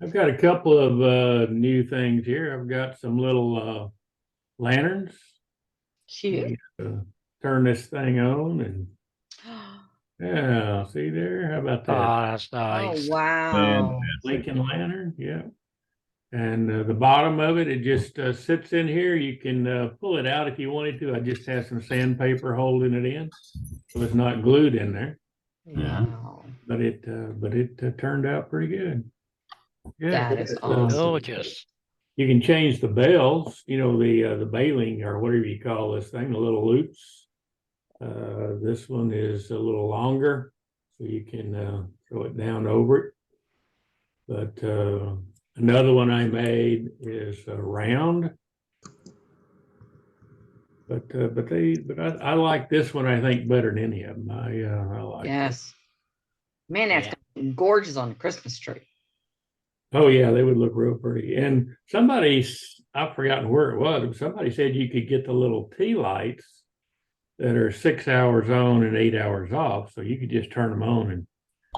I've got a couple of new things here. I've got some little lanterns. Cute. You, turn this thing on and yeah, see there? How about that? Oh, that's Oh, nice. wow. Fantastic. Lincoln lantern, yeah. And the bottom of it, it just sits in here. You can pull it out if you wanted to. I just have some sandpaper holding it in, so it's not glued in there. Yeah. Wow. But it turned out pretty good. Yeah, That is it's, awesome. Gorgeous. you can change the bells. You know the baling or whatever you call this thing, the little loops. This one is a little longer, so you can throw it down over it. But another one I made is round. But I like this one, I think, better than any of them. I like it. Yes. Man, that's Yeah. gonna be gorgeous on the Christmas tree. Oh yeah, they would look real pretty. And I've forgotten where it was, but somebody said you could get the little tea lights that are 6 hours on and 8 hours off. So you could just turn them on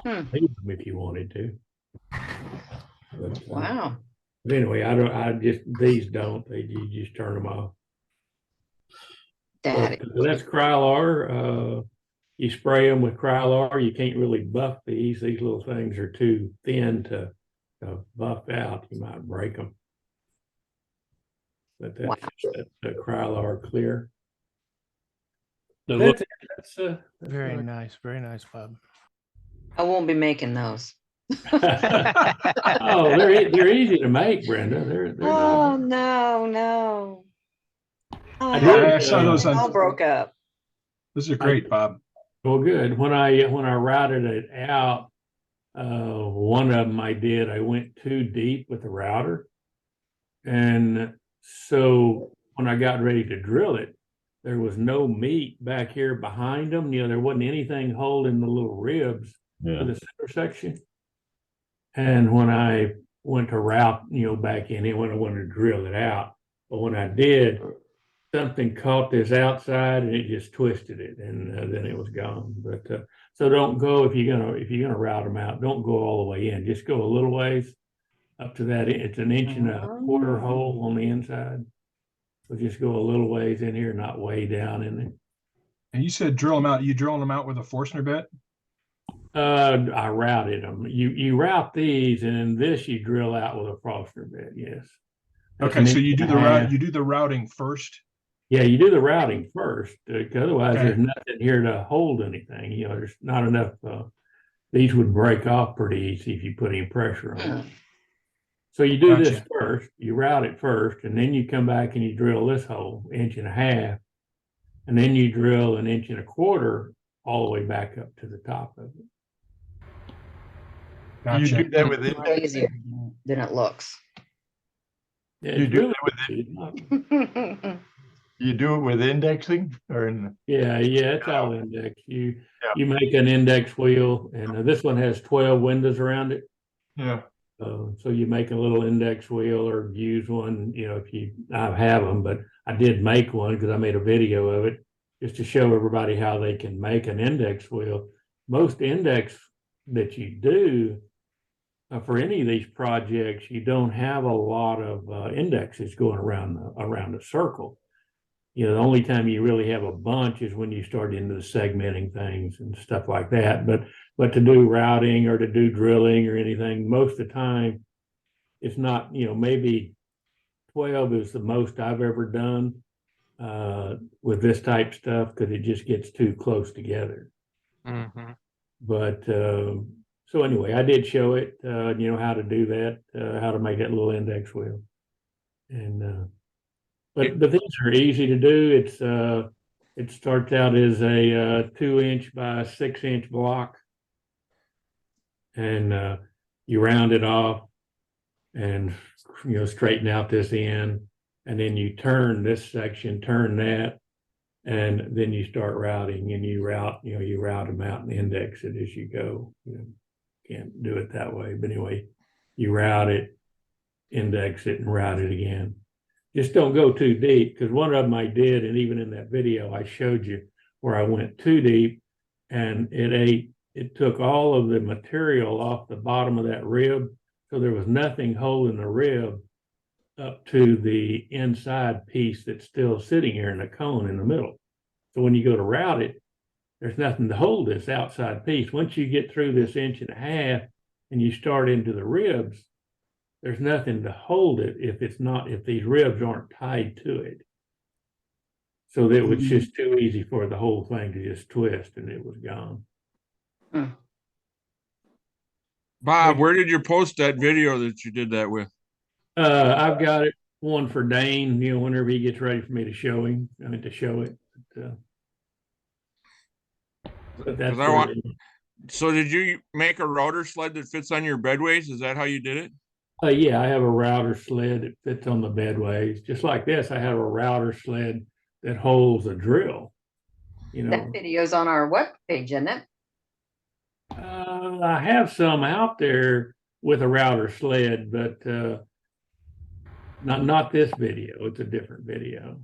and leave them if you wanted to. But, Wow. but anyway, these don't. You just turn them off. That But that's Krylar. You spray them with Krylar. You can't really buff these. These little things are too thin to buff out. You might break them. But Wow. that's the Krylar clear. The That's look, it. That's Very what nice, very nice, Bob. I won't be making those. Oh, they're easy to make, Brenda. They're Oh, not. no, no. Oh, I Yeah, did. I saw those all on. broke up. Those are great, Bob. Well, good. When I routed it out, one of them I went too deep with the router, and so when I got ready to drill it, there was no meat back here behind them. There wasn't anything holding the little ribs to Yeah. the center section. And when I went to route, back in it, when I wanted to drill it out, but when I did, something caught this outside and it just twisted it, and then it was gone. But so don't go if you're gonna route them out. Don't go all the way in. Just go a little ways up to that. It's an inch and a quarter hole on the inside. So just go a little ways in here, not way down in there. And you said drill them out. You drilling them out with a Forstner bit? I routed them. You route these, and then this you drill out with a Forstner bit. Yes. That's Okay, an so inch you do and the a route. half. You do the routing first. Yeah, you do the routing first. Otherwise, Okay. there's nothing here to hold anything. There's not enough. These would break off pretty easy if you put any pressure on it. So you do this Gotcha. first. You route it first, and then you come back and you drill this hole, inch and a half, and then you drill an inch and a quarter all the way back up to the top of it. You Gotcha. do that with It's a lot easier indexing? than it looks. Yeah, You it's do really that with easy. It's not- You do it with indexing or Yeah, it's all indexed. Yeah. You make an index wheel, and this one has 12 windows around it. yeah. So you make a little index wheel or use one, I have them, but I did make one because I made a video of it just to show everybody how they can make an index wheel. Most index that you do for any of these projects, you don't have a lot of indexes going around a circle. The only time you really have a bunch is when you start into the segmenting things and stuff like that. But to do routing or to do drilling or anything, most of the time, it's not, maybe 12 is the most I've ever done with this type stuff because it just gets too close together. mhm. But so anyway, I did show it, how to do that, how to make that little index wheel. And but these are easy to do. It starts out as a 2-inch by 6-inch block, and you round it off, and straighten out this end, and then you turn this section, turn that, and then you start routing, and you route them out and index it as you go. Can't do it that way, but anyway, you route it, index it, and route it again. Just don't go too deep, because one of them I did, and even in that video I showed you where I went too deep, and it took all of the material off the bottom of that rib, So there was nothing holding the rib up to the inside piece that's still sitting here in a cone in the middle. So when you go to route it, there's nothing to hold this outside piece. Once you get through this 1.5 inches and you start into the ribs, there's nothing to hold it if these ribs aren't tied to it. So that it was just too easy for the whole thing to just twist and it was gone. Bob, where did you post that video that you did that with? I've got it one for Dane, whenever he gets ready for me to show him, to show it. But that's I want. So did you make a router sled that fits on your bedways? Is that how you did it? Yeah, I have a router sled that fits on the bedways. Just like this, I have a router sled that holds a drill. That video's on our webpage, isn't it? I have some out there with a router sled, but not this video. It's a different video.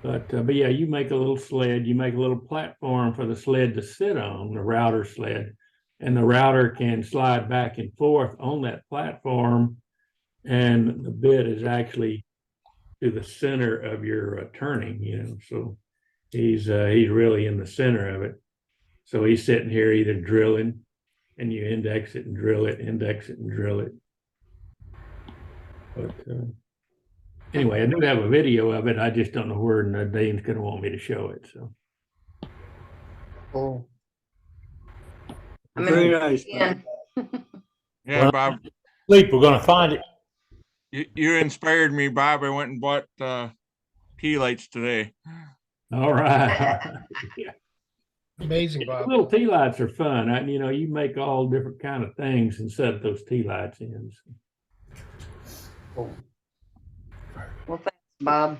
But yeah, you make a little sled, you make a little platform for the sled to sit on, the router sled, and the router can slide back and forth on that platform, and the bit is actually to the center of your turning, so he's really in the center of it. So he's sitting here either drilling, and you index it and drill it, index it and drill it. But anyway, I do have a video of it. I just don't know where Dane's going to want me to show it. So. Cool. Very nice. Yeah. Yeah, Well, Bob. Sleep, we're gonna find it. You inspired me, Bob. I went and bought tea lights today. All right. Yeah. Amazing, Bob. Little tea lights are fun. You make all different kind of things and set those tea lights in. Cool. Well, thanks, Bob.